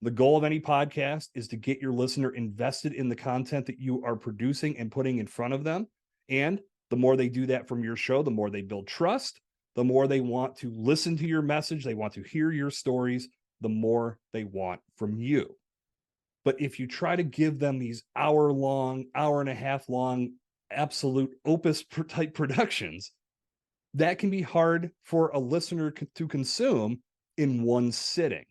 The goal of any podcast is to get your listener invested in the content that you are producing and putting in front of them. And the more they do that from your show, the more they build trust, the more they want to listen to your message, they want to hear your stories, the more they want from you. But if you try to give them these hour-long, hour-and-a-half-long, absolute opus type productions, that can be hard for a listener to consume in one sitting.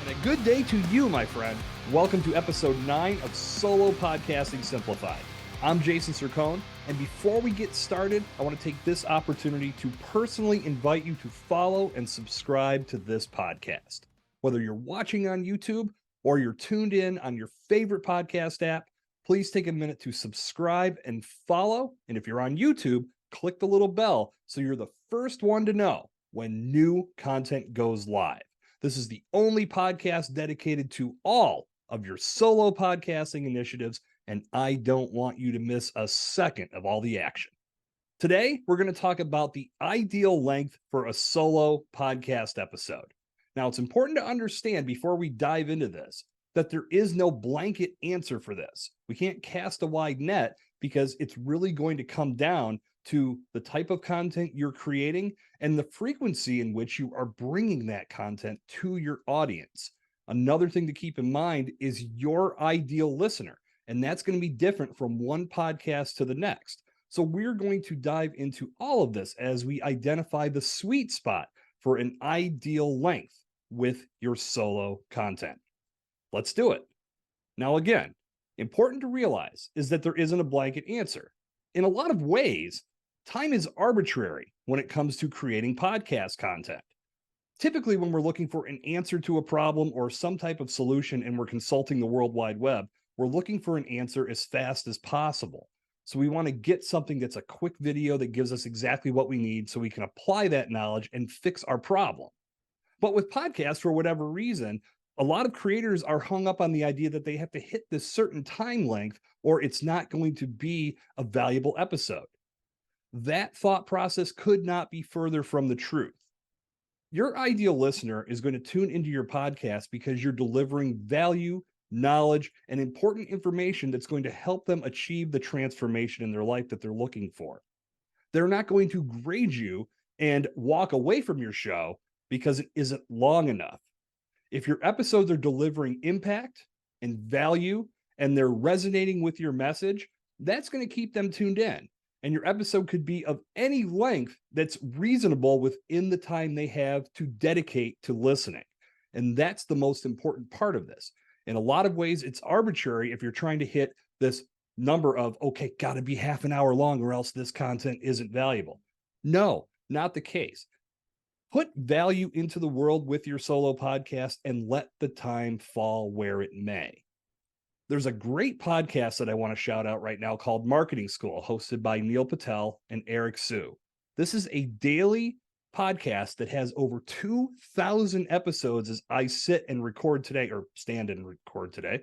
And a good day to you, my friend. Welcome to episode 9 of Solo Podcasting Simplified. I'm Jason Sircone, and before we get started, I want to take this opportunity to personally invite you to follow and subscribe to this podcast. Whether you're watching on YouTube or you're tuned in on your favorite podcast app, please take a minute to subscribe and follow. And if you're on YouTube, click the little bell so you're the first one to know when new content goes live. This is the only podcast dedicated to all of your solo podcasting initiatives, and I don't want you to miss a second of all the action. Today, we're going to talk about the ideal length for a solo podcast episode. Now, it's important to understand before we dive into this that there is no blanket answer for this. We can't cast a wide net because it's really going to come down to the type of content you're creating and the frequency in which you are bringing that content to your audience. Another thing to keep in mind is your ideal listener, and that's going to be different from one podcast to the next. So we're going to dive into all of this as we identify the sweet spot for an ideal length with your solo content. Let's do it. Now, again, important to realize is that there isn't a blanket answer. In a lot of ways, time is arbitrary when it comes to creating podcast content. Typically, when we're looking for an answer to a problem or some type of solution and we're consulting the World Wide Web, we're looking for an answer as fast as possible. So we want to get something that's a quick video that gives us exactly what we need so we can apply that knowledge and fix our problem. But with podcasts, for whatever reason, a lot of creators are hung up on the idea that they have to hit this certain time length or it's not going to be a valuable episode. That thought process could not be further from the truth. Your ideal listener is going to tune into your podcast because you're delivering value, knowledge, and important information that's going to help them achieve the transformation in their life that they're looking for. They're not going to grade you and walk away from your show because it isn't long enough. If your episodes are delivering impact and value and they're resonating with your message, that's going to keep them tuned in. And your episode could be of any length that's reasonable within the time they have to dedicate to listening. And that's the most important part of this. In a lot of ways, it's arbitrary if you're trying to hit this number of, okay, got to be half an hour long or else this content isn't valuable. No, not the case. Put value into the world with your solo podcast and let the time fall where it may. There's a great podcast that I want to shout out right now called Marketing School, hosted by Neil Patel and Eric Sue. This is a daily podcast that has over 2,000 episodes as I sit and record today, or stand and record today.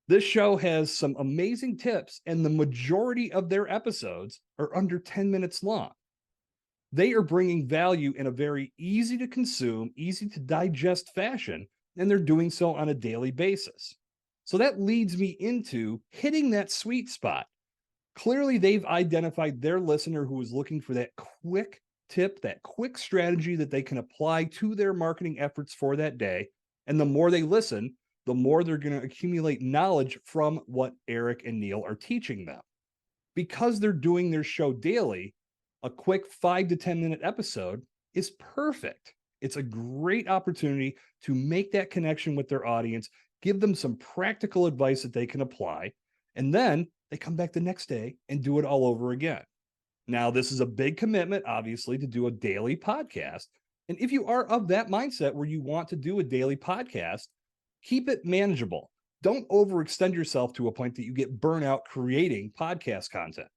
This show has some amazing tips, and the majority of their episodes are under 10 minutes long. They are bringing value in a very easy to consume, easy to digest fashion, and they're doing so on a daily basis. So that leads me into hitting that sweet spot. Clearly, they've identified their listener who is looking for that quick tip, that quick strategy that they can apply to their marketing efforts for that day. And the more they listen, the more they're going to accumulate knowledge from what Eric and Neil are teaching them. Because they're doing their show daily, a quick 5 to 10 minute episode is perfect. It's a great opportunity to make that connection with their audience, give them some practical advice that they can apply, and then they come back the next day and do it all over again. Now, this is a big commitment, obviously, to do a daily podcast. And if you are of that mindset where you want to do a daily podcast, keep it manageable. Don't overextend yourself to a point that you get burnout creating podcast content.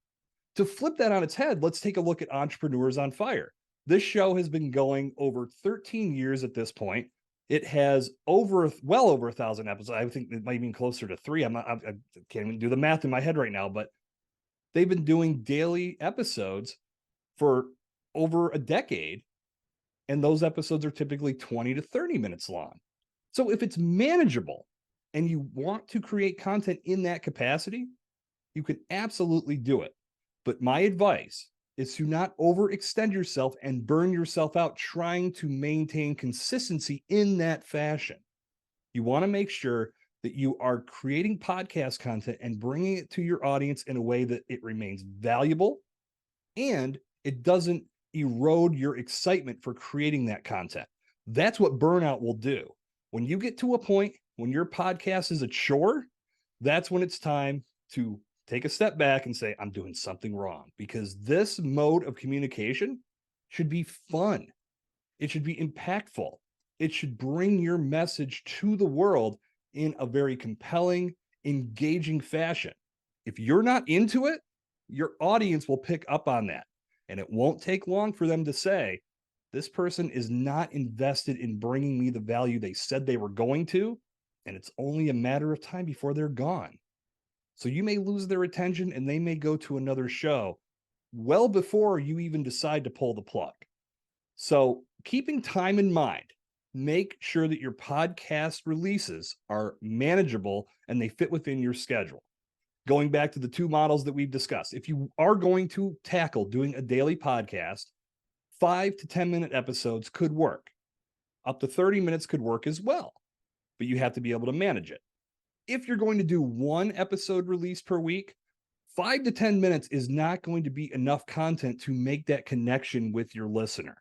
To flip that on its head, let's take a look at Entrepreneurs on Fire. This show has been going over 13 years at this point. It has well over 1,000 episodes. I think it might be closer to 3. I can't even do the math in my head right now, but they've been doing daily episodes for over a decade, and those episodes are typically 20 to 30 minutes long. So if it's manageable and you want to create content in that capacity, you can absolutely do it. But my advice is to not overextend yourself and burn yourself out trying to maintain consistency in that fashion. You want to make sure that you are creating podcast content and bringing it to your audience in a way that it remains valuable and it doesn't erode your excitement for creating that content. That's what burnout will do. When you get to a point when your podcast is a chore, that's when it's time to take a step back and say, I'm doing something wrong, because this mode of communication should be fun. It should be impactful. It should bring your message to the world in a very compelling, engaging fashion. If you're not into it, your audience will pick up on that. And it won't take long for them to say, this person is not invested in bringing me the value they said they were going to, and it's only a matter of time before they're gone. So you may lose their attention and they may go to another show well before you even decide to pull the plug. So keeping time in mind, make sure that your podcast releases are manageable and they fit within your schedule. Going back to the 2 models that we've discussed, if you are going to tackle doing a daily podcast, 5 to 10 minute episodes could work. Up to 30 minutes could work as well, but you have to be able to manage it. If you're going to do 1 episode release per week, 5 to 10 minutes is not going to be enough content to make that connection with your listener.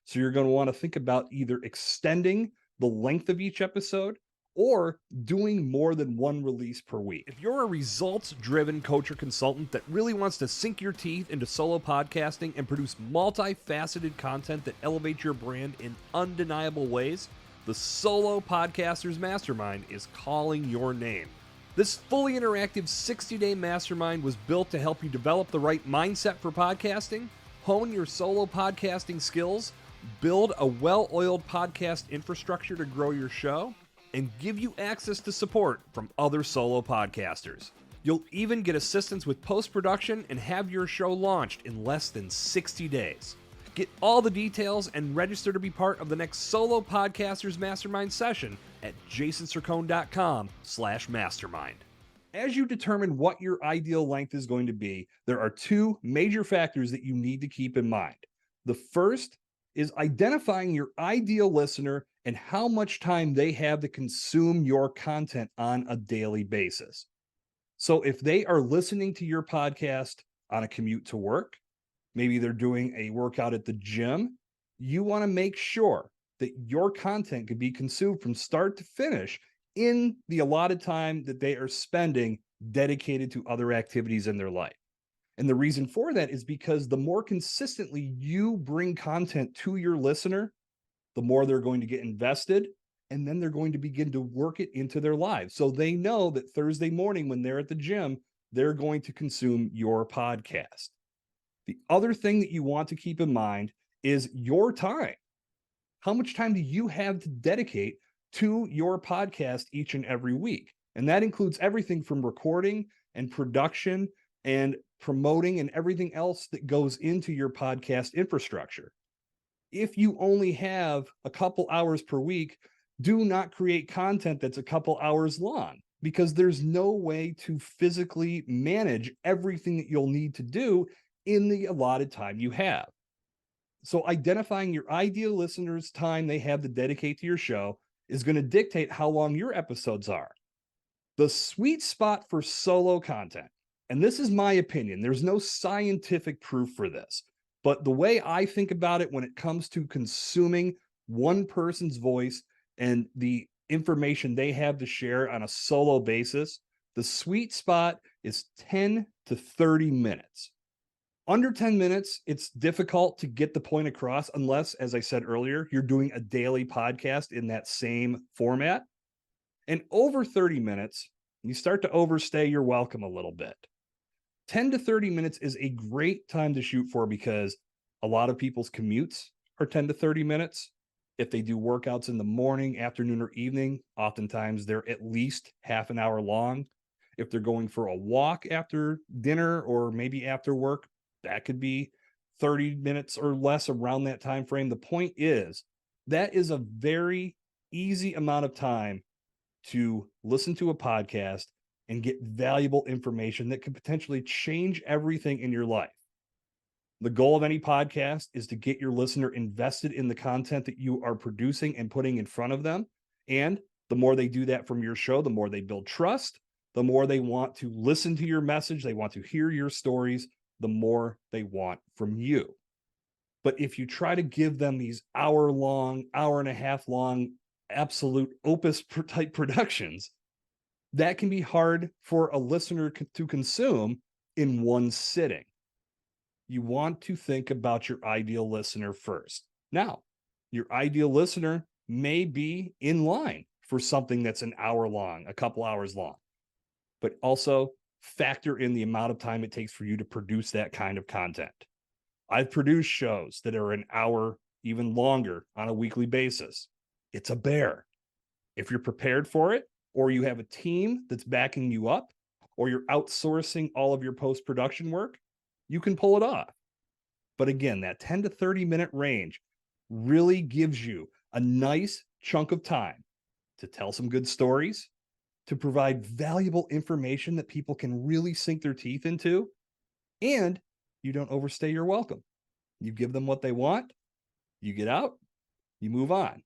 So you're going to want to think about either extending the length of each episode or doing more than 1 release per week. If you're a results-driven coach or consultant that really wants to sink your teeth into solo podcasting and produce multifaceted content that elevates your brand in undeniable ways, the Solo Podcasters Mastermind is calling your name. This fully interactive 60-day mastermind was built to help you develop the right mindset for podcasting, hone your solo podcasting skills, build a well-oiled podcast infrastructure to grow your show, and give you access to support from other solo podcasters. You'll even get assistance with post-production and have your show launched in less than 60 days. Get all the details and register to be part of the next Solo Podcasters Mastermind session at jasonsircone.com/mastermind. As you determine what your ideal length is going to be, there are 2 major factors that you need to keep in mind. The first is identifying your ideal listener and how much time they have to consume your content on a daily basis. So if they are listening to your podcast on a commute to work, maybe they're doing a workout at the gym, you want to make sure that your content can be consumed from start to finish in the allotted time that they are spending dedicated to other activities in their life. And the reason for that is because the more consistently you bring content to your listener, the more they're going to get invested, and then they're going to begin to work it into their lives. So they know that Thursday morning when they're at the gym, they're going to consume your podcast. The other thing that you want to keep in mind is your time. How much time do you have to dedicate to your podcast each and every week? And that includes everything from recording and production and promoting and everything else that goes into your podcast infrastructure. If you only have a couple hours per week, do not create content that's a couple hours long, because there's no way to physically manage everything that you'll need to do in the allotted time you have. So identifying your ideal listeners' time they have to dedicate to your show is going to dictate how long your episodes are. The sweet spot for solo content, and this is my opinion, there's no scientific proof for this, but the way I think about it when it comes to consuming one person's voice and the information they have to share on a solo basis, the sweet spot is 10 to 30 minutes. Under 10 minutes, it's difficult to get the point across unless, as I said earlier, you're doing a daily podcast in that same format. And over 30 minutes, you start to overstay your welcome a little bit. 10 to 30 minutes is a great time to shoot for because a lot of people's commutes are 10 to 30 minutes. If they do workouts in the morning, afternoon, or evening, oftentimes they're at least half an hour long. If they're going for a walk after dinner or maybe after work, that could be 30 minutes or less around that time frame. The point is, that is a very easy amount of time to listen to a podcast and get valuable information that could potentially change everything in your life. The goal of any podcast is to get your listener invested in the content that you are producing and putting in front of them. And the more they do that from your show, the more they build trust, the more they want to listen to your message, they want to hear your stories, the more they want from you. But if you try to give them these hour-long, hour-and-a-half-long, absolute opus type productions, that can be hard for a listener to consume in one sitting. You want to think about your ideal listener first. Now, your ideal listener may be in line for something that's an hour long, a couple hours long, but also factor in the amount of time it takes for you to produce that kind of content. I've produced shows that are an hour, even longer on a weekly basis. It's a bear. If you're prepared for it, or you have a team that's backing you up, or you're outsourcing all of your post-production work, you can pull it off. But again, that 10 to 30 minute range really gives you a nice chunk of time to tell some good stories, to provide valuable information that people can really sink their teeth into, and you don't overstay your welcome. You give them what they want, you get out, you move on.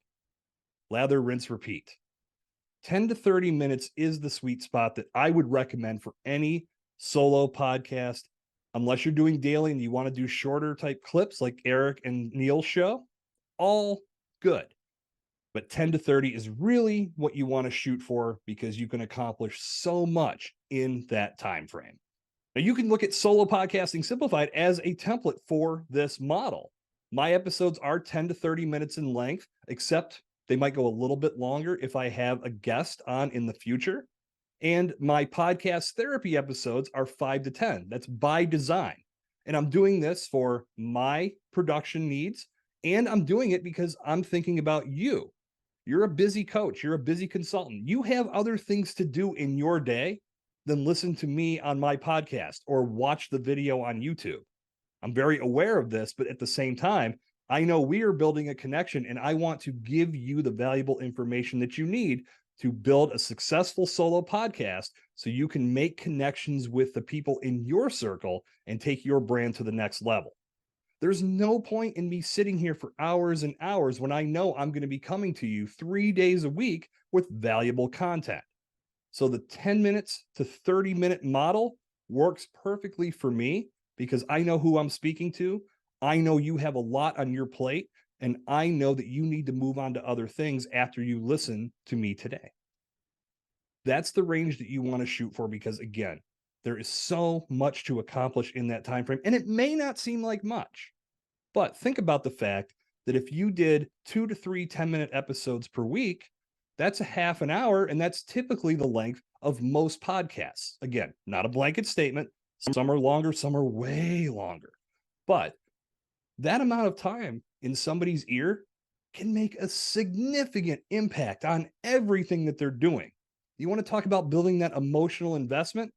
Lather, rinse, repeat. 10 to 30 minutes is the sweet spot that I would recommend for any solo podcast, unless you're doing daily and you want to do shorter type clips like Eric and Neil's show. All good. But 10 to 30 is really what you want to shoot for, because you can accomplish so much in that time frame. Now, you can look at Solo Podcasting Simplified as a template for this model. My episodes are 10 to 30 minutes in length, except they might go a little bit longer if I have a guest on in the future. And my podcast therapy episodes are 5 to 10. That's by design. And I'm doing this for my production needs. And I'm doing it because I'm thinking about you. You're a busy coach. You're a busy consultant. You have other things to do in your day than listen to me on my podcast or watch the video on YouTube. I'm very aware of this, but at the same time, I know we are building a connection, and I want to give you the valuable information that you need to build a successful solo podcast so you can make connections with the people in your circle and take your brand to the next level. There's no point in me sitting here for hours and hours when I know I'm going to be coming to you 3 days a week with valuable content. So the 10 minutes to 30-minute model works perfectly for me because I know who I'm speaking to. I know you have a lot on your plate, and I know that you need to move on to other things after you listen to me today. That's the range that you want to shoot for, because again, there is so much to accomplish in that time frame, and it may not seem like much, but think about the fact that if you did 2 to 3 10-minute episodes per week, that's a half an hour, and that's typically the length of most podcasts. Again, not a blanket statement. Some are longer, some are way longer. But that amount of time in somebody's ear can make a significant impact on everything that they're doing. You want to talk about building that emotional investment?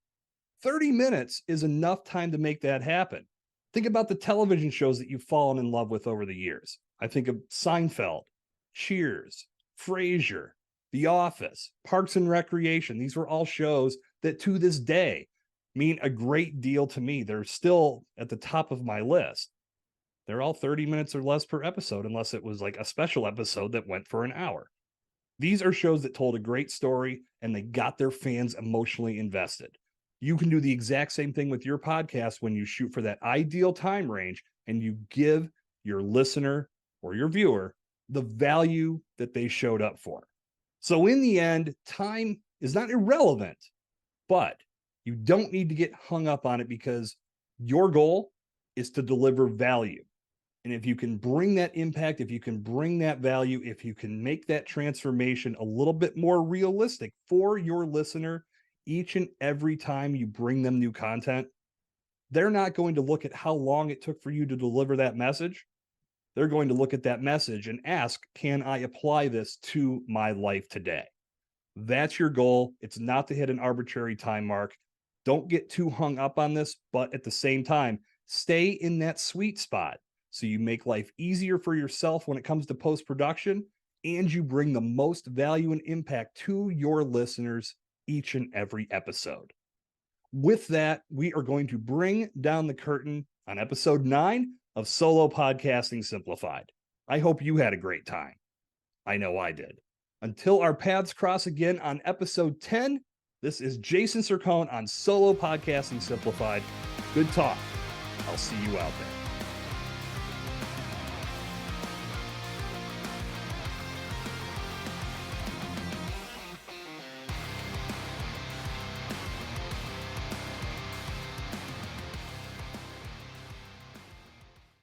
30 minutes is enough time to make that happen. Think about the television shows that you've fallen in love with over the years. I think of Seinfeld, Cheers, Frasier, The Office, Parks and Recreation. These were all shows that to this day mean a great deal to me. They're still at the top of my list. They're all 30 minutes or less per episode, unless it was like a special episode that went for an hour. These are shows that told a great story and they got their fans emotionally invested. You can do the exact same thing with your podcast when you shoot for that ideal time range and you give your listener or your viewer the value that they showed up for. So in the end, time is not irrelevant, but you don't need to get hung up on it, because your goal is to deliver value. And if you can bring that impact, if you can bring that value, if you can make that transformation a little bit more realistic for your listener each and every time you bring them new content, they're not going to look at how long it took for you to deliver that message. They're going to look at that message and ask, can I apply this to my life today? That's your goal. It's not to hit an arbitrary time mark. Don't get too hung up on this, but at the same time, stay in that sweet spot so you make life easier for yourself when it comes to post-production, and you bring the most value and impact to your listeners each and every episode. With that, we are going to bring down the curtain on episode 9 of Solo Podcasting Simplified. I hope you had a great time. I know I did. Until our paths cross again on episode 10, this is Jason Sircone on Solo Podcasting Simplified. Good talk. I'll see you out there.